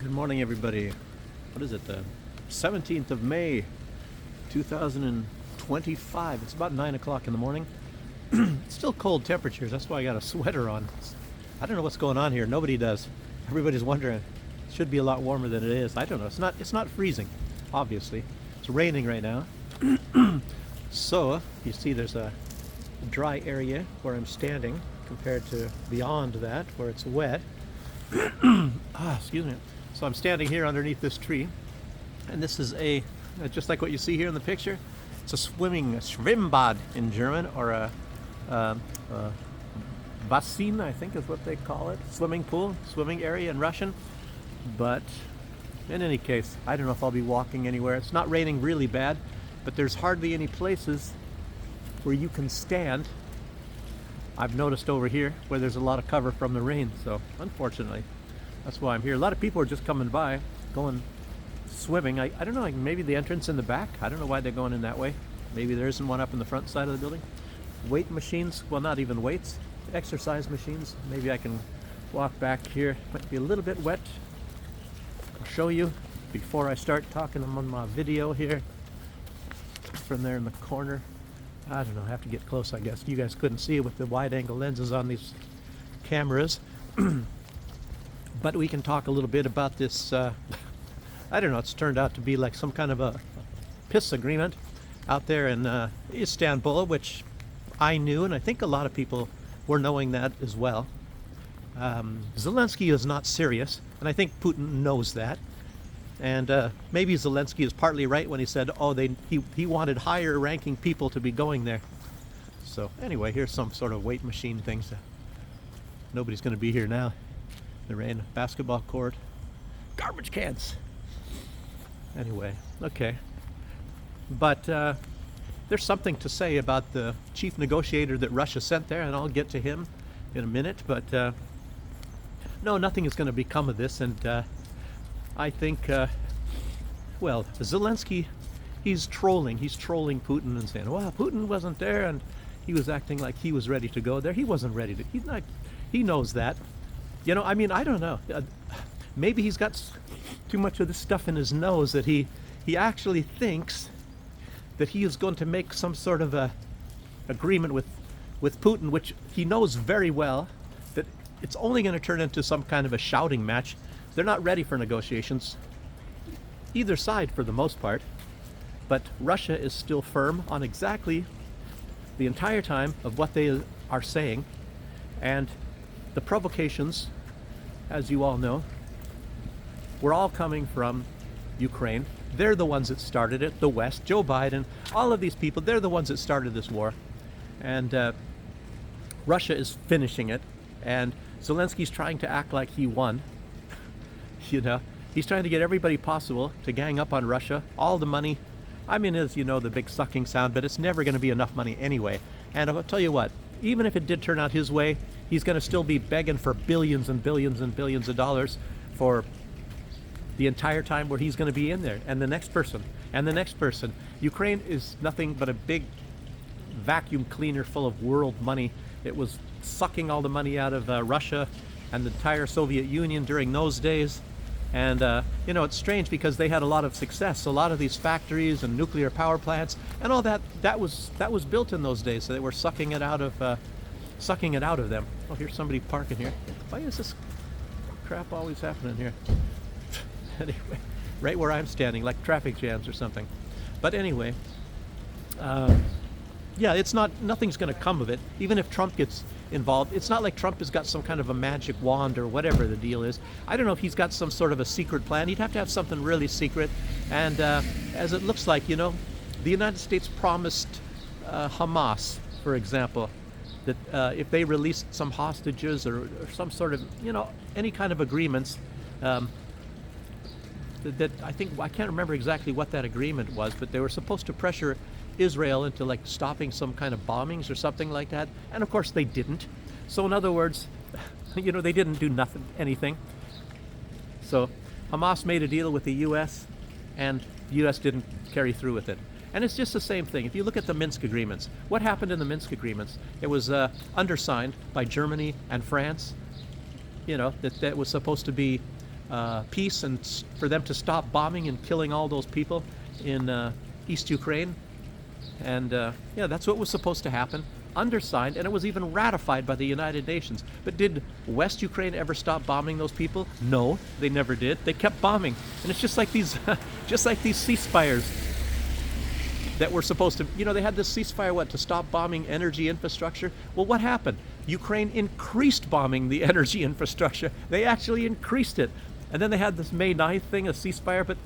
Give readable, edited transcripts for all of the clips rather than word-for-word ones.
Good morning, everybody. What is it? The 17th of May, 2025. It's about 9 o'clock in the morning. It's still cold temperatures. That's why I got a sweater on. I don't know what's going on here. Nobody does. Everybody's wondering. It should be a lot warmer than it is. I don't know. It's not freezing, obviously. It's raining right now. So, you see there's a dry area where I'm standing compared to beyond that where it's wet. Excuse me. So I'm standing here underneath this tree, and this is just like what you see here in the picture. It's a Schwimmbad in German, or a Bassin, I think is what they call it. Swimming pool, swimming area in Russian. But in any case, I don't know if I'll be walking anywhere. It's not raining really bad, but there's hardly any places where you can stand. I've noticed over here where there's a lot of cover from the rain, so unfortunately, that's why I'm here. A lot of people are just coming by, going swimming. I don't know, like maybe the entrance in the back. I don't know why they're going in that way. Maybe there isn't one up in the front side of the building. Weight machines, well, not even weights, exercise machines. Maybe I can walk back here. Might be a little bit wet. I'll show you before I start talking. I'm on my video here from there in the corner. I don't know, I have to get close, I guess. You guys couldn't see it with the wide angle lenses on these cameras. But we can talk a little bit about this, I don't know, it's turned out to be like some kind of a peace agreement out there in Istanbul, which I knew, and I think a lot of people were knowing that as well. Zelensky is not serious, and I think Putin knows that. And maybe Zelensky is partly right when he said, he wanted higher ranking people to be going there. So anyway, here's some sort of weight machine things. Nobody's going to be here now. The rain, basketball court, garbage cans. Anyway, okay. But there's something to say about the chief negotiator that Russia sent there, and I'll get to him in a minute. But no, nothing is going to become of this, and I think, Zelensky, he's trolling. He's trolling Putin and saying, well, Putin wasn't there, and he was acting like he was ready to go there. He wasn't ready to. He knows that. You know, I mean, I don't know. Maybe he's got too much of this stuff in his nose that he actually thinks that he is going to make some sort of a agreement with Putin, which he knows very well that it's only going to turn into some kind of a shouting match. They're not ready for negotiations, either side for the most part, but Russia is still firm on exactly the entire time of what they are saying, and the provocations, as you all know, were all coming from Ukraine. They're the ones that started it, the West, Joe Biden, all of these people, they're the ones that started this war, and Russia is finishing it, and Zelensky's trying to act like he won. You know, he's trying to get everybody possible to gang up on Russia. All the money, I mean, as you know, the big sucking sound, but it's never going to be enough money anyway. And I'll tell you what, even if it did turn out his way, he's going to still be begging for billions and billions and billions of dollars for the entire time where he's going to be in there. And the next person, and the next person. Ukraine is nothing but a big vacuum cleaner full of world money. It was sucking all the money out of Russia and the entire Soviet Union during those days. And you know, it's strange because they had a lot of success. A lot of these factories and nuclear power plants and all that was built in those days. So they were sucking it out of them. Oh, here's somebody parking here. Why is this crap always happening here? Anyway, right where I'm standing, like traffic jams or something. But anyway, yeah, nothing's going to come of it. Even if Trump gets involved, it's not like Trump has got some kind of a magic wand or whatever the deal is. I don't know if he's got some sort of a secret plan. He'd have to have something really secret. And as it looks like, you know, the United States promised Hamas, for example, that if they released some hostages or some sort of, you know, any kind of agreements, that I can't remember exactly what that agreement was, but they were supposed to pressure Israel into like stopping some kind of bombings or something like that, and of course they didn't. So in other words, you know, they didn't do anything. So Hamas made a deal with the U.S. and the U.S. didn't carry through with it. And it's just the same thing. If you look at the Minsk agreements, what happened in the Minsk agreements? It was undersigned by Germany and France. You know, that was supposed to be peace and for them to stop bombing and killing all those people in East Ukraine. And yeah, that's what was supposed to happen. Undersigned, and it was even ratified by the United Nations. But did West Ukraine ever stop bombing those people? No, they never did. They kept bombing, and it's just like these, just like these ceasefires that were supposed to. You know, they had this ceasefire to stop bombing energy infrastructure. Well, what happened? Ukraine increased bombing the energy infrastructure. They actually increased it, and then they had this May 9th thing, a ceasefire. But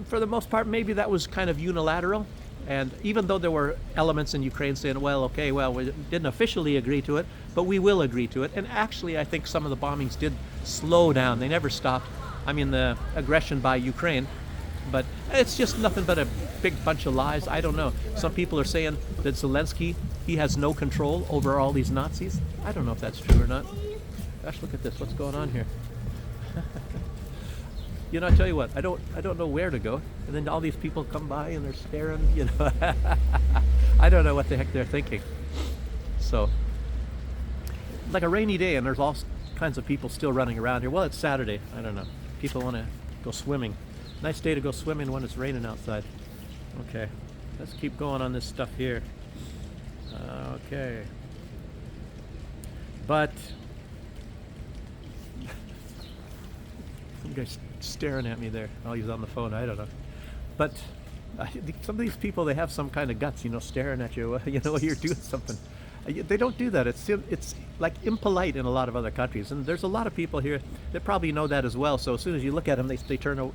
for the most part, maybe that was kind of unilateral. And even though there were elements in Ukraine saying, well, okay, well, we didn't officially agree to it, but we will agree to it. And actually, I think some of the bombings did slow down. They never stopped. I mean, the aggression by Ukraine. But it's just nothing but a big bunch of lies. I don't know. Some people are saying that Zelensky, he has no control over all these Nazis. I don't know if that's true or not. Gosh, look at this. What's going on here? You know, I tell you what, I don't know where to go. And then all these people come by and they're staring, you know. I don't know what the heck they're thinking. So, like a rainy day and there's all kinds of people still running around here. Well, it's Saturday. I don't know. People want to go swimming. Nice day to go swimming when it's raining outside. Okay, let's keep going on this stuff here. Okay. But some guy's staring at me there. Oh, he's on the phone. I don't know. But some of these people, they have some kind of guts, you know, staring at you, you know, you're doing something. They don't do that. It's like impolite in a lot of other countries. And there's a lot of people here that probably know that as well. So as soon as you look at them, they turn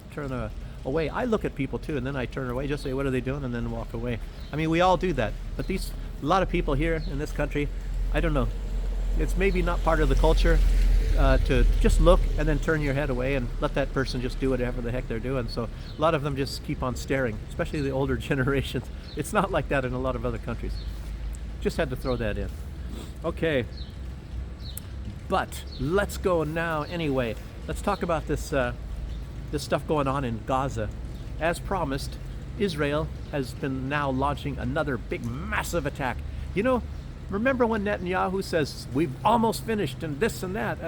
away. I look at people too, and then I turn away, just say, what are they doing? And then walk away. I mean, we all do that. But a lot of people here in this country, I don't know. It's maybe not part of the culture to just look and then turn your head away and let that person just do whatever the heck they're doing. So a lot of them just keep on staring, especially the older generations. It's not like that in a lot of other countries. Just had to throw that in. Okay. But let's go now anyway. Let's talk about this stuff going on in Gaza. As promised, Israel has been now launching another big, massive attack. You know, remember when Netanyahu says, we've almost finished and this and that,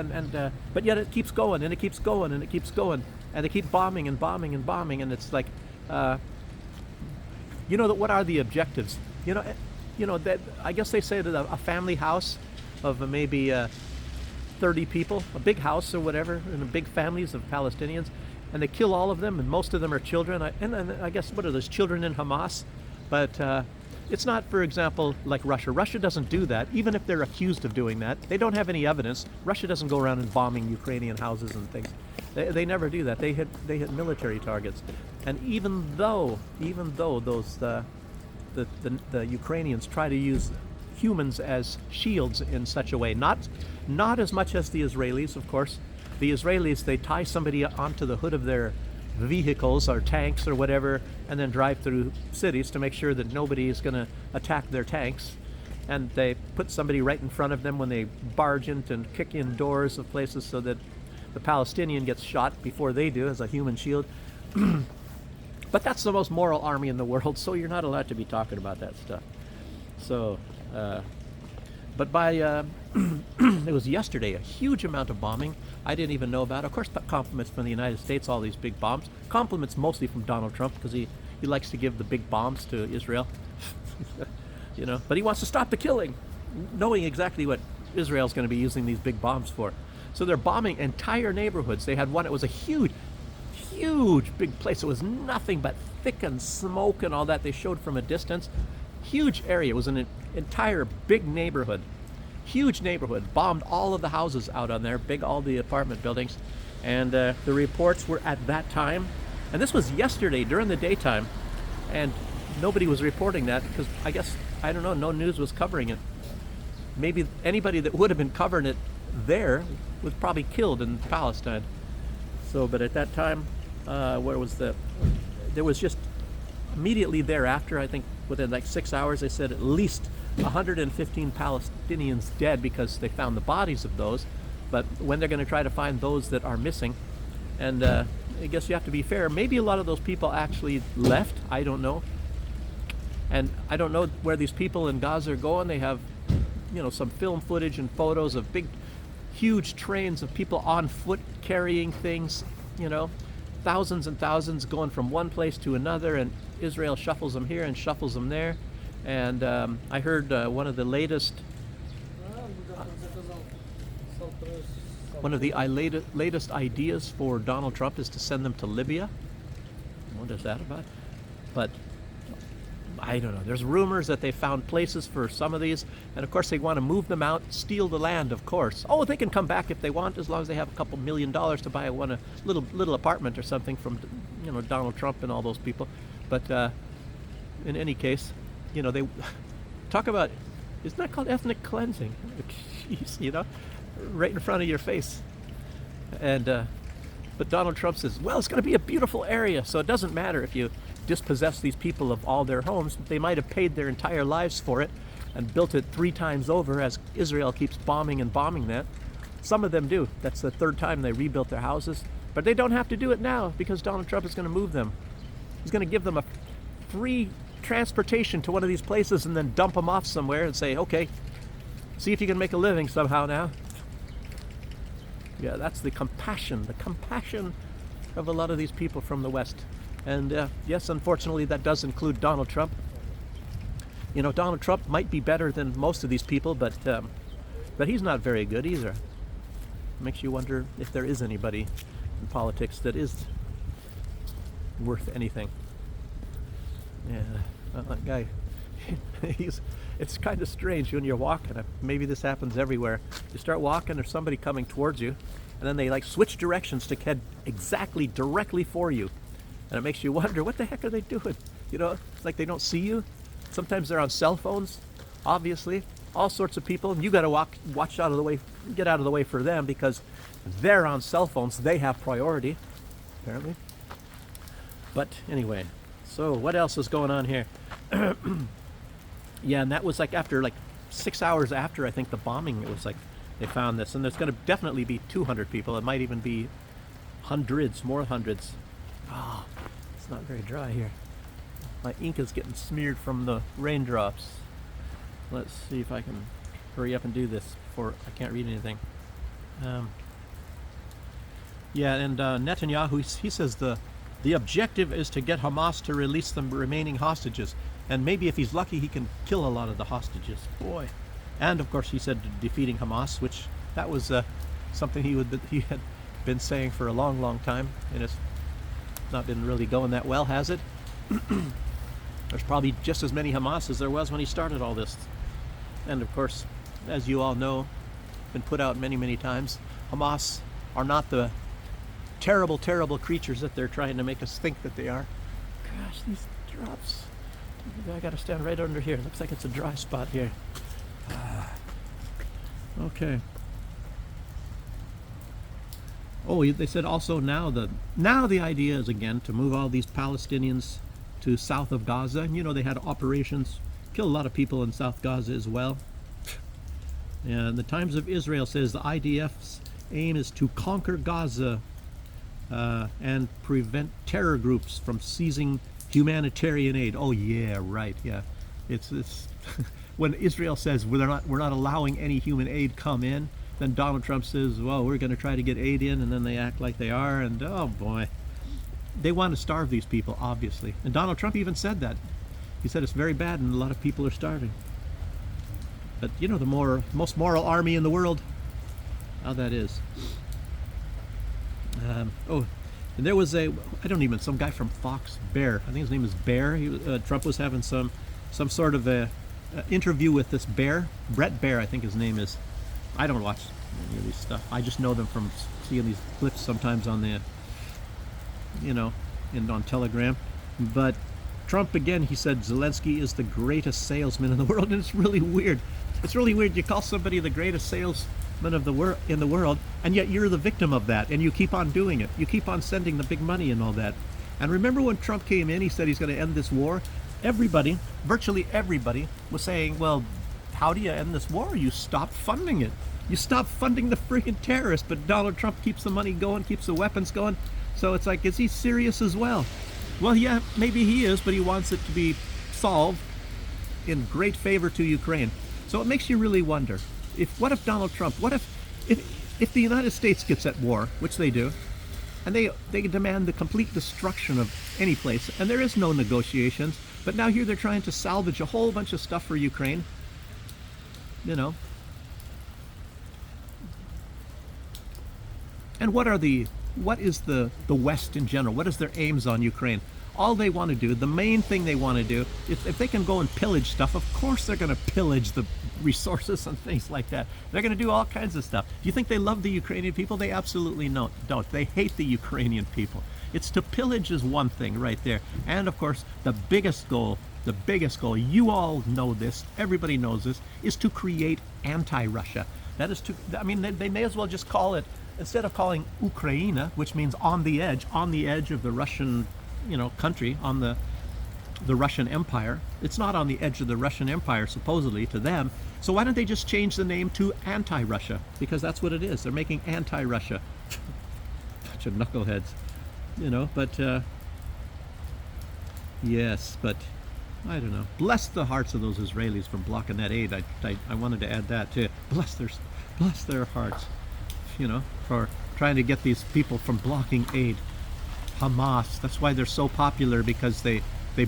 but yet it keeps going and it keeps going and it keeps going. And they keep bombing and bombing and bombing. And it's like, you know, what are the objectives? You know, that I guess they say that a family house of maybe 30 people, a big house or whatever, and big families of Palestinians, and they kill all of them, and most of them are children. And I guess, what are those, children in Hamas? But it's not, for example, like Russia. Russia doesn't do that, even if they're accused of doing that. They don't have any evidence. Russia doesn't go around and bombing Ukrainian houses and things. They never do that. They hit military targets. And even though those the Ukrainians try to use humans as shields in such a way, not as much as the Israelis, of course. The Israelis, they tie somebody onto the hood of their vehicles or tanks or whatever, and then drive through cities to make sure that nobody is going to attack their tanks. And they put somebody right in front of them when they barge into and kick in doors of places so that the Palestinian gets shot before they do as a human shield. But that's the most moral army in the world, so you're not allowed to be talking about that stuff. So, but by, it was yesterday, a huge amount of bombing. I didn't even know about. Of course, compliments from the United States, all these big bombs. Compliments mostly from Donald Trump, because he likes to give the big bombs to Israel. You know, but he wants to stop the killing, knowing exactly what Israel's going to be using these big bombs for. So they're bombing entire neighborhoods. They had one, it was a huge big place. It was nothing but thick and smoke and all that. They showed from a distance. Huge area. It was an entire big neighborhood. Huge neighborhood. Bombed all of the houses out on there. All the apartment buildings. And the reports were at that time. And this was yesterday during the daytime. And nobody was reporting that because I guess, I don't know, no news was covering it. Maybe anybody that would have been covering it there was probably killed in Palestine. So, but at that time, there was just immediately thereafter, I think within like 6 hours, they said at least 115 Palestinians dead because they found the bodies of those. But when they're going to try to find those that are missing, and I guess you have to be fair, maybe a lot of those people actually left, I don't know. And I don't know where these people in Gaza are going. They have, you know, some film footage and photos of huge trains of people on foot carrying things you know, thousands and thousands going from one place to another, and Israel shuffles them here and shuffles them there. And I heard one of the latest ideas for Donald Trump is to send them to Libya. What is that about? But I don't know. There's rumors that they found places for some of these, and of course they want to move them out, steal the land, of course. Oh, they can come back if they want, as long as they have a couple $1 million to buy a little apartment or something from, Donald Trump and all those people. But in any case, they talk about, isn't that called ethnic cleansing? Jeez, right in front of your face. And but Donald Trump says, well, it's going to be a beautiful area, so it doesn't matter if you dispossess these people of all their homes. They might have paid their entire lives for it and built it 3 times over, as Israel keeps bombing and bombing that. Some of them do. That's the 3rd time they rebuilt their houses. But they don't have to do it now, because Donald Trump is going to move them. He's going to give them a free transportation to one of these places and then dump them off somewhere and say, okay, see if you can make a living somehow now. Yeah, that's the compassion of a lot of these people from the West. And yes, unfortunately, that does include Donald Trump. Donald Trump might be better than most of these people, but he's not very good either. It makes you wonder if there is anybody in politics that is worth anything. Yeah, that guy, it's kind of strange when you're walking. Maybe this happens everywhere. You start walking, there's somebody coming towards you, and then they switch directions to head directly for you. And it makes you wonder, what the heck are they doing? It's like they don't see you. Sometimes they're on cell phones, obviously. All sorts of people. And you got to watch out of the way, get out of the way for them, because they're on cell phones. They have priority, apparently. But anyway, so what else is going on here? Yeah, and that was after 6 hours after, I think, the bombing. It was they found this. And there's going to definitely be 200 people. It might even be more hundreds. Oh, it's not very dry here. My ink is getting smeared from the raindrops. Let's see if I can hurry up and do this before I can't read anything. Yeah, and Netanyahu, he says the objective is to get Hamas to release the remaining hostages. And maybe if he's lucky, he can kill a lot of the hostages. Boy. And of course, he said defeating Hamas, which that was something he had been saying for a long, long time. And it's not been really going that well, has it? There's probably just as many Hamas as there was when he started all this. And of course, as you all know, been put out many, many times, Hamas are not the terrible, terrible creatures that they're trying to make us think that they are. Gosh, these drops. I gotta stand right under here. Looks like it's a dry spot here. Okay. Oh, they said also now the idea is again to move all these Palestinians to south of Gaza. And they had operations, kill a lot of people in South Gaza as well. And the Times of Israel says the IDF's aim is to conquer Gaza and prevent terror groups from seizing humanitarian aid. Oh yeah, right. Yeah, it's when Israel says we're not allowing any human aid come in. Then Donald Trump says, well, we're going to try to get aid in, and then they act like they are, and oh boy. They want to starve these people, obviously. And Donald Trump even said that. He said it's very bad and a lot of people are starving. But the most moral army in the world, how that is. And there was some guy from Fox, Bear. I think his name is Bear. Trump was having some sort of a interview with this Bear. Brett Bear, I think his name is. I don't watch any of these stuff. I just know them from seeing these clips sometimes on the, and on Telegram. But Trump, again, he said Zelensky is the greatest salesman in the world, and it's really weird. It's really weird. You call somebody the greatest salesman in the world, and yet you're the victim of that, and you keep on doing it. You keep on sending the big money and all that. And remember when Trump came in, he said he's going to end this war? Everybody, virtually everybody, was saying, well, how do you end this war? You stop funding it. You stop funding the freaking terrorists, but Donald Trump keeps the money going, keeps the weapons going. So it's like, is he serious as well? Well, yeah, maybe he is, but he wants it to be solved in great favor to Ukraine. So it makes you really wonder, what if Donald Trump, if the United States gets at war, which they do, and they demand the complete destruction of any place, and there is no negotiations. But now here they're trying to salvage a whole bunch of stuff for Ukraine. You know, and what is the West in general? What is their aims on Ukraine? All they want to do, the main thing they want to do, if they can go and pillage stuff, of course they're going to pillage the resources and things like that. They're going to do all kinds of stuff. Do you think they love the Ukrainian people? They absolutely don't. They hate the Ukrainian people. It's to pillage is one thing right there. And of course, the biggest goal, you all know this, everybody knows this, is to create anti-Russia. That is to, I mean, they may as well just call it, instead of calling Ukraina, which means on the edge of the Russian, country, on the Russian Empire. It's not on the edge of the Russian Empire, supposedly, to them. So why don't they just change the name to anti-Russia? Because that's what it is. They're making anti-Russia. Bunch of knuckleheads, but yes, but I don't know. Bless the hearts of those Israelis for blocking that aid. I wanted to add that too. Bless their hearts, for trying to get these people from blocking aid. Hamas, that's why they're so popular, because they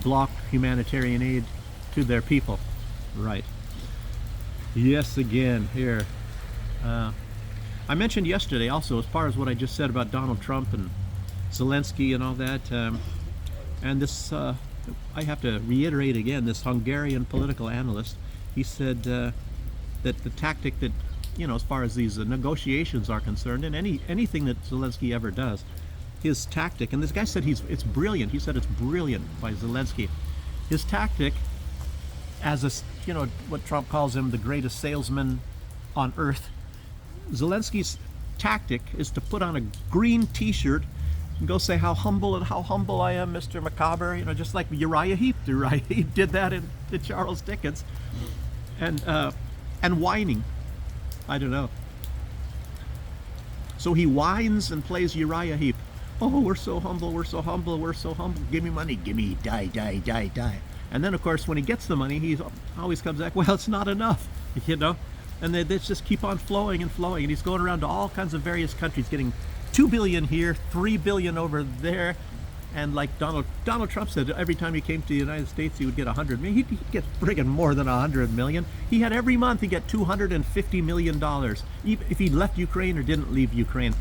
block humanitarian aid to their people. Right. Yes, again, here. I mentioned yesterday also, as far as what I just said about Donald Trump and Zelensky and all that, and this, I have to reiterate again, this Hungarian political analyst, he said that the tactic that, as far as these negotiations are concerned, and anything that Zelensky ever does, his tactic, and this guy said it's brilliant. He said it's brilliant by Zelensky. His tactic, as what Trump calls him, the greatest salesman on earth. Zelensky's tactic is to put on a green T-shirt and go say how humble I am, Mr. Macabre. Just like Uriah Heep. Uriah Heep did that in Charles Dickens, and whining. I don't know. So he whines and plays Uriah Heep. Oh, we're so humble, we're so humble, we're so humble. Give me money, give me, die, die, die, die. And then, of course, when he gets the money, he always comes back, well, it's not enough, And they just keep on flowing and flowing. And he's going around to all kinds of various countries, getting $2 billion here, $3 billion over there. And like Donald Trump said, every time he came to the United States, he would get $100 million. He'd get friggin' more than $100 million. He had every month, he'd get $250 million, if he left Ukraine or didn't leave Ukraine.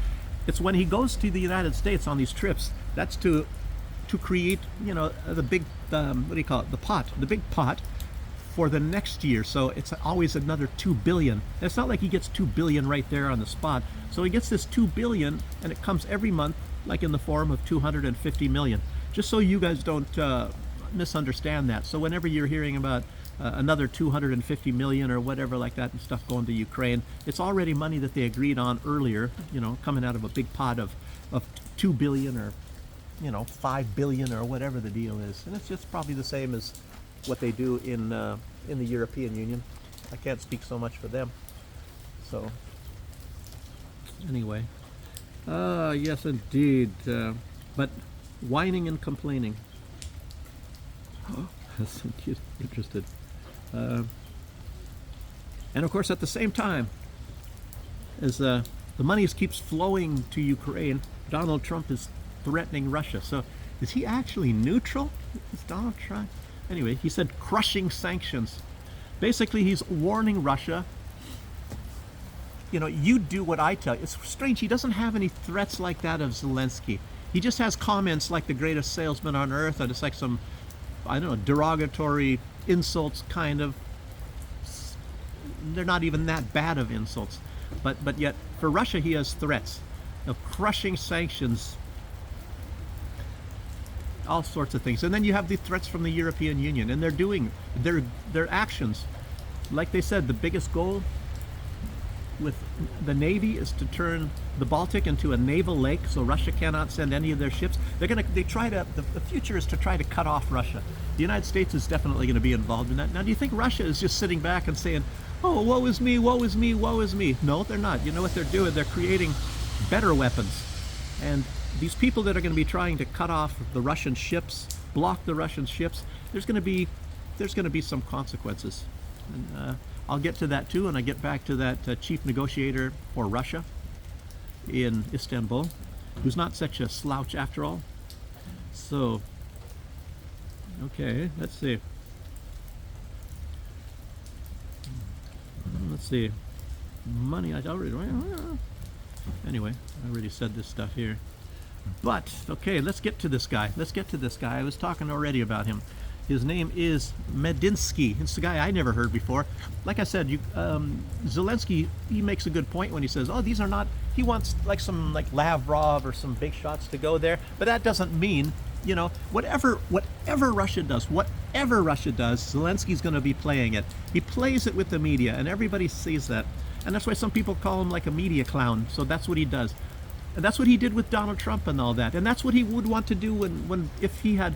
It's when he goes to the United States on these trips, that's to create, the big, what do you call it, the big pot for the next year. So it's always another $2 billion. And it's not like he gets $2 billion right there on the spot. So he gets this $2 billion, and it comes every month, like in the form of $250 million. Just so you guys don't misunderstand that. So whenever you're hearing about another $250 million or whatever like that and stuff going to Ukraine, it's already money that they agreed on earlier, coming out of a big pot of $2 billion or, $5 billion or whatever the deal is. And it's just probably the same as what they do in the European Union. I can't speak so much for them. So anyway, yes indeed, but whining and complaining. That's interested. And of course, at the same time, as the money keeps flowing to Ukraine, Donald Trump is threatening Russia. So is he actually neutral? Is Donald Trump? Anyway, he said crushing sanctions. Basically, he's warning Russia, you do what I tell you. It's strange, he doesn't have any threats like that of Zelensky. He just has comments like the greatest salesman on earth, and it's like some, I don't know, derogatory insults, kind of. They're not even that bad of insults. But yet, for Russia, he has threats of crushing sanctions, all sorts of things. And then you have the threats from the European Union, and they're doing their actions. Like they said, the biggest goal with the Navy is to turn the Baltic into a naval lake, so Russia cannot send any of their ships. The future is to try to cut off Russia. The United States is definitely going to be involved in that. Now, do you think Russia is just sitting back and saying, oh, woe is me, woe is me, woe is me? No, they're not. You know what they're doing? They're creating better weapons. And these people that are going to be trying to cut off the Russian ships, block the Russian ships, there's going to be some consequences. And I'll get to that too, and I get back to that chief negotiator for Russia in Istanbul. who's not such a slouch after all. So, okay, let's see. Let's see. Money, I already. Anyway, I already said this stuff here. But, okay, let's get to this guy. Let's get to this guy. I was talking already about him. His name is Medinsky. It's a guy I never heard before. Like I said, Zelensky, he makes a good point when he says, oh, these are not, he wants like some like Lavrov or some big shots to go there. But that doesn't mean, you know, whatever Russia does, Zelensky's going to be playing it. He plays it with the media, and everybody sees that. And that's why some people call him like a media clown. So that's what he does. And that's what he did with Donald Trump and all that. And that's what he would want to do if he had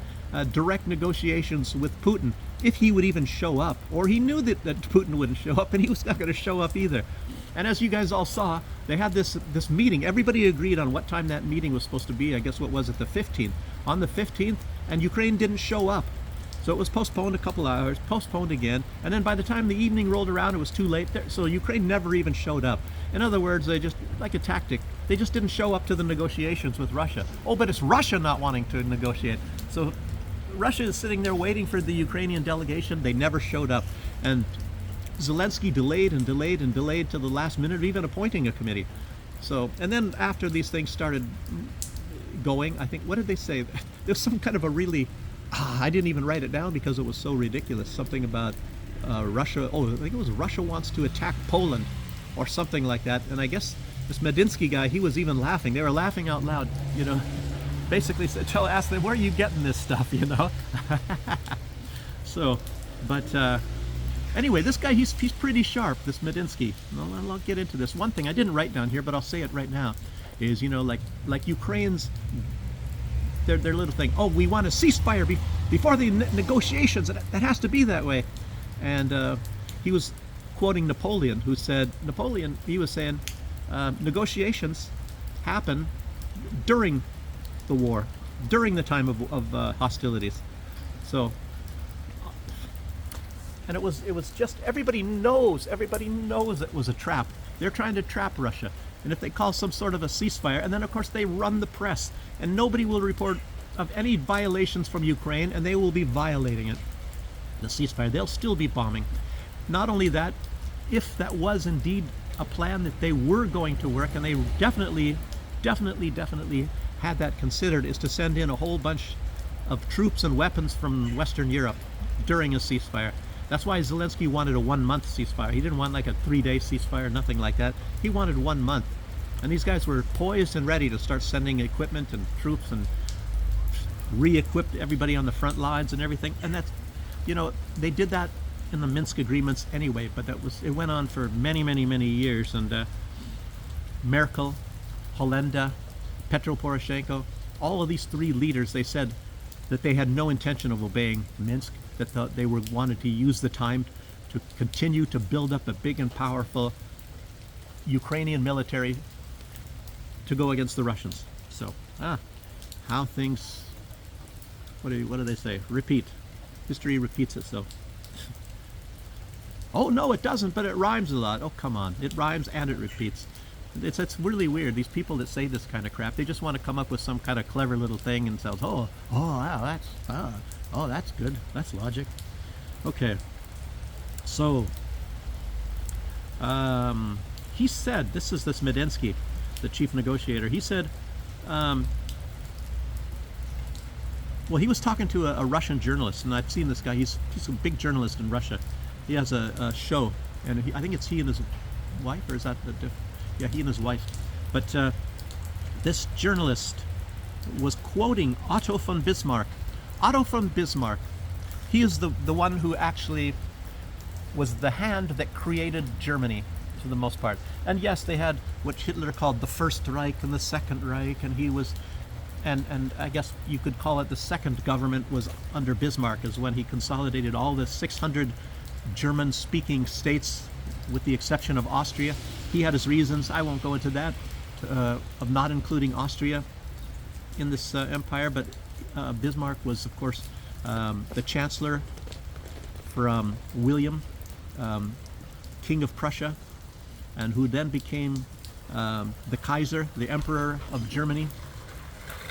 direct negotiations with Putin, if he would even show up. Or he knew that Putin wouldn't show up, and he was not going to show up either. And as you guys all saw, they had this meeting. Everybody agreed on what time that meeting was supposed to be. I guess what was it, the 15th? On the 15th, and Ukraine didn't show up. So it was postponed a couple hours, postponed again, and then by the time the evening rolled around, it was too late. So Ukraine never even showed up. In other words, they just, like a tactic, they just didn't show up to the negotiations with Russia. Oh, but it's Russia not wanting to negotiate. So Russia is sitting there waiting for the Ukrainian delegation. They never showed up. And Zelensky delayed and delayed and delayed to the last minute, even appointing a committee. So, and then after these things started going, I think, what did they say? There's some kind of a really, I didn't even write it down because it was so ridiculous. Something about Russia, I think it was Russia wants to attack Poland or something like that. And I guess this Medinsky guy, he was even laughing. They were laughing out loud, you know. Basically asked them, where are you getting this stuff, you know? So, but anyway, this guy, he's pretty sharp, this Medinsky. I'll get into this. One thing I didn't write down here, but I'll say it right now, is, you know, like Ukraine's, their little thing, oh, we want a ceasefire before the negotiations, that has to be that way. And he was quoting Napoleon, who said, he was saying, negotiations happen during the war, during the time of hostilities. So, and it was just, everybody knows it was a trap. They're trying to trap Russia. And if they call some sort of a ceasefire, and then of course they run the press, and nobody will report of any violations from Ukraine, and they will be violating it. The ceasefire, they'll still be bombing. Not only that, if that was indeed a plan that they were going to work, and they definitely had that considered, is to send in a whole bunch of troops and weapons from Western Europe during a ceasefire. That's why Zelensky wanted a 1 month ceasefire. He didn't want like a 3-day ceasefire, nothing like that. He wanted 1 month. And these guys were poised and ready to start sending equipment and troops and re-equipped everybody on the front lines and everything. And that's, you know, they did that in the Minsk agreements anyway, but it went on for many years. And Merkel, Hollanda, Petro Poroshenko, all of these three leaders, they said that they had no intention of obeying Minsk, that they wanted to use the time to continue to build up a big and powerful Ukrainian military to go against the Russians. So, how things, what do they say? Repeat. History repeats itself. Oh, no, it doesn't, but it rhymes a lot. Oh, come on. It rhymes and it repeats. It's really weird. These people that say this kind of crap, they just want to come up with some kind of clever little thing and say, oh, wow, that's good. That's logic. Okay. So, he said, this Medinsky, the chief negotiator, he said, well, he was talking to a Russian journalist, and I've seen this guy. He's a big journalist in Russia. He has a show, and I think it's he and his wife, or is that yeah, he and his wife. But this journalist was quoting Otto von Bismarck. Otto von Bismarck, he is the one who actually was the hand that created Germany for the most part. And yes, they had what Hitler called the First Reich and the Second Reich, and he was, and I guess you could call it the second government was under Bismarck, is when he consolidated all the 600 German-speaking states, with the exception of Austria. He had his reasons, I won't go into that, of not including Austria in this empire, but Bismarck was, of course, the chancellor from William, King of Prussia, and who then became the Kaiser, the Emperor of Germany.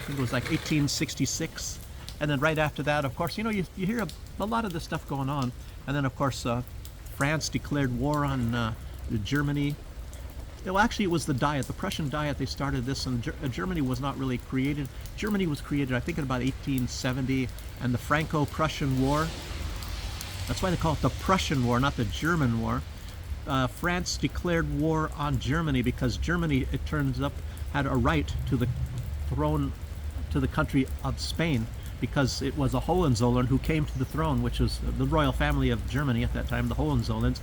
think it was like 1866. And then right after that, of course, you hear a lot of this stuff going on. And then, of course, France declared war on Germany. Well, actually, it was the Diet, the Prussian Diet. They started this, and Germany was not really created. Germany was created, I think, in about 1870, and the Franco-Prussian War. That's why they call it the Prussian War, not the German War. France declared war on Germany because Germany, it turns up, had a right to the throne, to the country of Spain, because it was a Hohenzollern who came to the throne, which was the royal family of Germany at that time, the Hohenzollerns,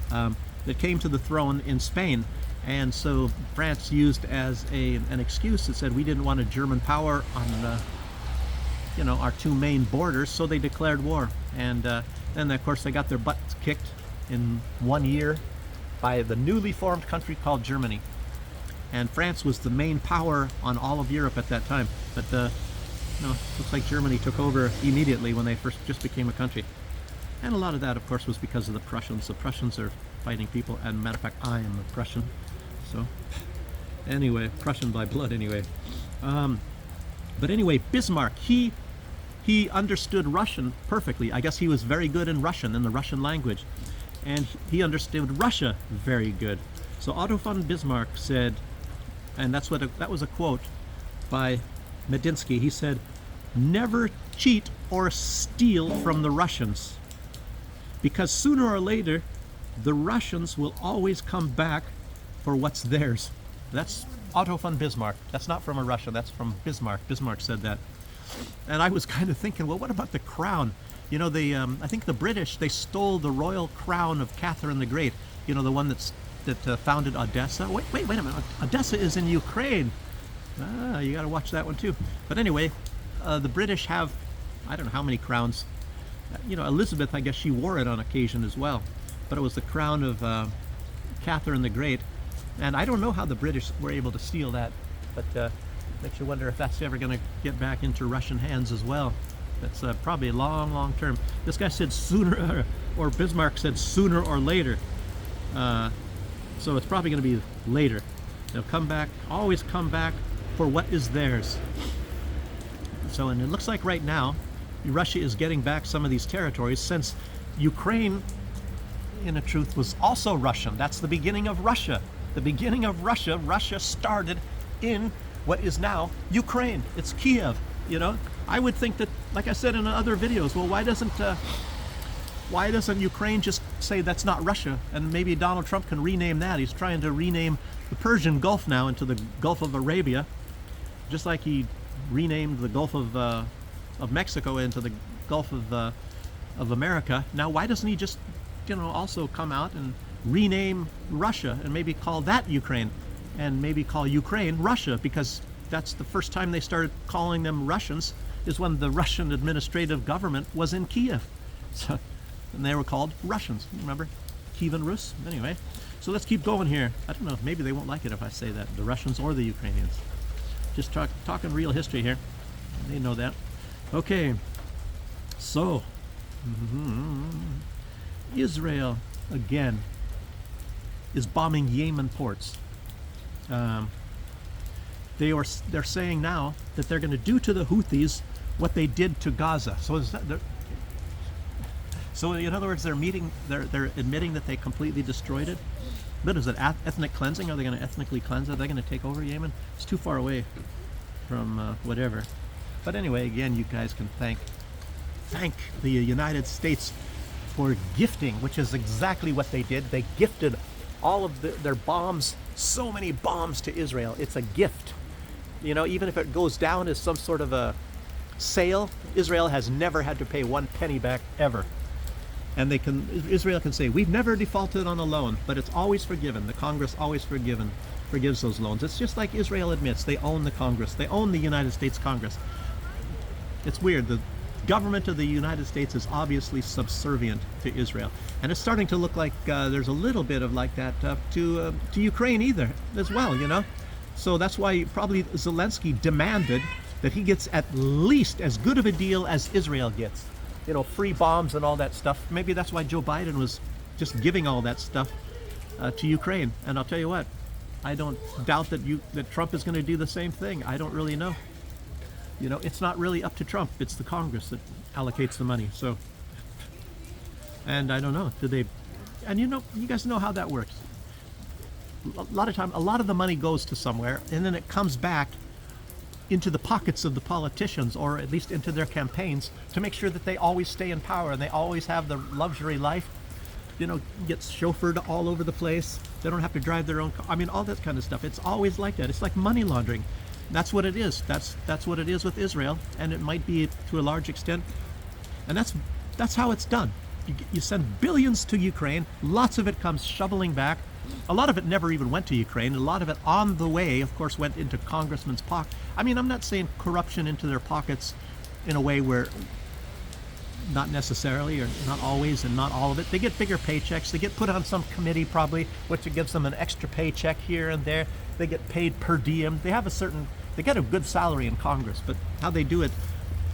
that came to the throne in Spain. And so France used as an excuse that said we didn't want a German power on our two main borders, so they declared war. And then, of course, they got their butts kicked in 1 year by the newly formed country called Germany. And France was the main power on all of Europe at that time. But looks like Germany took over immediately when they first just became a country. And a lot of that, of course, was because of the Prussians. The Prussians are fighting people, and matter of fact, I am a Prussian. So, anyway, Prussian by blood, anyway. But anyway, Bismarck, he understood Russian perfectly. I guess he was very good in Russian, in the Russian language. And he understood Russia very good. So Otto von Bismarck said, and that was a quote by Medinsky. He said, "Never cheat or steal from the Russians, because sooner or later, the Russians will always come back for what's theirs." That's Otto von Bismarck. That's not from a Russian, that's from Bismarck. Bismarck said that. And I was kind of thinking, well, what about the crown? I think the British, they stole the royal crown of Catherine the Great. The one that founded Odessa. Wait a minute. Odessa is in Ukraine. You got to watch that one too. But anyway, the British have, I don't know how many crowns. Elizabeth, I guess she wore it on occasion as well. But it was the crown of Catherine the Great. And I don't know how the British were able to steal that. But makes you wonder if that's ever going to get back into Russian hands as well. That's probably long, long term. This guy said sooner, or Bismarck said sooner or later. So it's probably going to be later. They'll come back, always come back for what is theirs. So, and it looks like right now, Russia is getting back some of these territories, since Ukraine, in truth, was also Russian. That's the beginning of Russia. The beginning of Russia. Russia started in what is now Ukraine. It's Kiev. I would think that, like I said in other videos, well, why doesn't Ukraine just say that's not Russia? And maybe Donald Trump can rename that. He's trying to rename the Persian Gulf now into the Gulf of Arabia, just like he renamed the Gulf of Mexico into the Gulf of America. Now, why doesn't he just, also come out and rename Russia and maybe call that Ukraine, and maybe call Ukraine Russia, because that's the first time they started calling them Russians, is when the Russian administrative government was in Kiev. So, and they were called Russians. Remember? Kievan Rus? Anyway, so let's keep going here. I don't know, maybe they won't like it if I say that, the Russians or the Ukrainians. Just talking real history here. They know that. Okay, so Israel again is bombing Yemen ports. They're saying now that they're going to do to the Houthis what they did to Gaza. So in other words, they're admitting that they completely destroyed it. But is it ethnic cleansing? Are they going to ethnically cleanse it? Are they going to take over Yemen? It's too far away from whatever. But anyway, again, you guys can thank the United States for gifting, which is exactly what they did. They gifted all of their bombs, so many bombs to Israel. It's a gift. Even if it goes down as some sort of a sale, Israel has never had to pay 1 penny back ever. And Israel can say, we've never defaulted on a loan, but it's always forgiven. The Congress always forgives those loans. It's just like Israel admits, they own the Congress. They own the United States Congress. It's weird. The government of the United States is obviously subservient to Israel. And it's starting to look like there's a little bit of like that to Ukraine as well, So that's why probably Zelensky demanded that he gets at least as good of a deal as Israel gets. Free bombs and all that stuff. Maybe that's why Joe Biden was just giving all that stuff to Ukraine. And I'll tell you what, I don't doubt that Trump is going to do the same thing. I don't really know. You know, it's not really up to Trump. It's the Congress that allocates the money. So, and I don't know, do they, and you know, you guys know how that works. A lot of time, a lot of the money goes to somewhere, and then it comes back into the pockets of the politicians, or at least into their campaigns, to make sure that they always stay in power and they always have the luxury life. You know, gets chauffeured all over the place. They don't have to drive their own car. I mean, all that kind of stuff. It's always like that. It's like money laundering. That's what it is. That's what it is with Israel, and it might be to a large extent. And that's how it's done. You send billions to Ukraine. Lots of it comes shoveling back. A lot of it never even went to Ukraine. A lot of it on the way, of course, went into congressmen's pocket. I mean, I'm not saying corruption into their pockets in a way where, not necessarily, or not always, and not all of it. They get bigger paychecks. They get put on some committee probably, which gives them an extra paycheck here and there. They get paid per diem. They have they get a good salary in Congress, but how they do it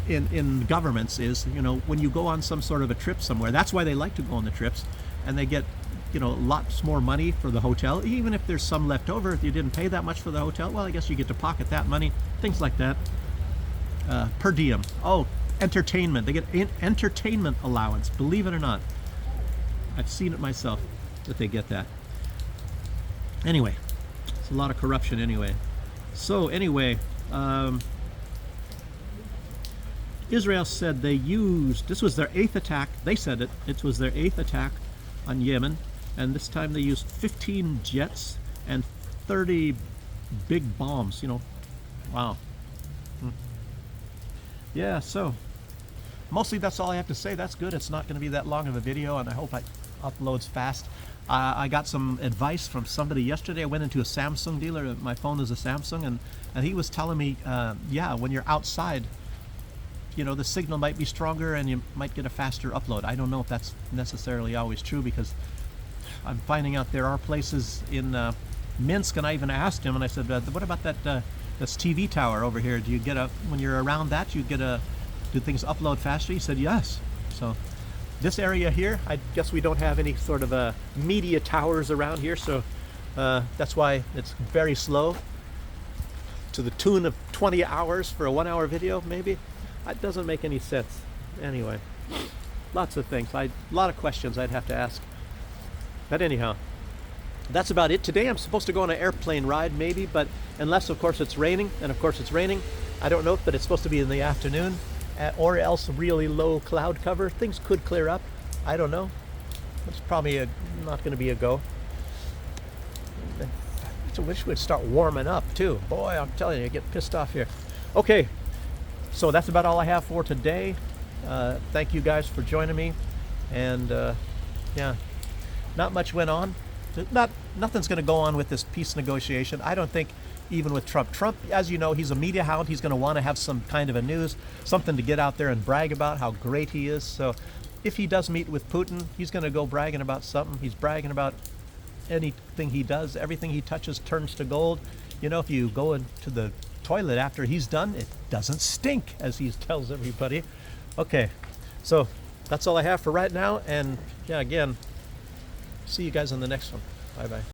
in governments is, you know, when you go on some sort of a trip somewhere, that's why they like to go on the trips, and they get, you know, lots more money for the hotel. Even if there's some left over, if you didn't pay that much for the hotel, well, I guess you get to pocket that money, things like that. Per diem. Oh, entertainment. They get entertainment allowance, believe it or not. I've seen it myself, that they get that. Anyway, it's a lot of corruption anyway. So anyway, Israel said they used, this was their 8th attack, they said it was their 8th attack on Yemen, and this time they used 15 jets and 30 big bombs, you know. Wow. Yeah, so mostly that's all I have to say. That's good. It's not going to be that long of a video, and I hope it uploads fast. I got some advice from somebody yesterday. I went into a Samsung dealer. My phone is a Samsung, and he was telling me, yeah, when you're outside, you know, the signal might be stronger and you might get a faster upload. I don't know if that's necessarily always true, because I'm finding out there are places in Minsk, and I even asked him, and I said, what about this TV tower over here? Do you get when you're around that, do things upload faster? He said yes. So this area here, I guess we don't have any sort of media towers around here, so that's why it's very slow, to the tune of 20 hours for a 1-hour video, maybe. It doesn't make any sense. Anyway, lots of things. A lot of questions I'd have to ask. But anyhow, that's about it. Today I'm supposed to go on an airplane ride, maybe, but unless, of course, it's raining, and of course it's raining. I don't know, but it's supposed to be in the afternoon, or else really low cloud cover. Things could clear up. I don't know. It's probably not going to be a go. I wish we'd start warming up too. Boy, I'm telling you, I get pissed off here. Okay. So that's about all I have for today. Thank you guys for joining me, and yeah, not much went on. Nothing's going to go on with this peace negotiation. I don't think, even with Trump. Trump, as you know, he's a media hound. He's going to want to have some kind of a news, something to get out there and brag about how great he is. So if he does meet with Putin, he's going to go bragging about something. He's bragging about anything he does. Everything he touches turns to gold. You know, if you go into the toilet after he's done, it doesn't stink, as he tells everybody. Okay, so that's all I have for right now, and yeah, again, see you guys on the next one. Bye bye.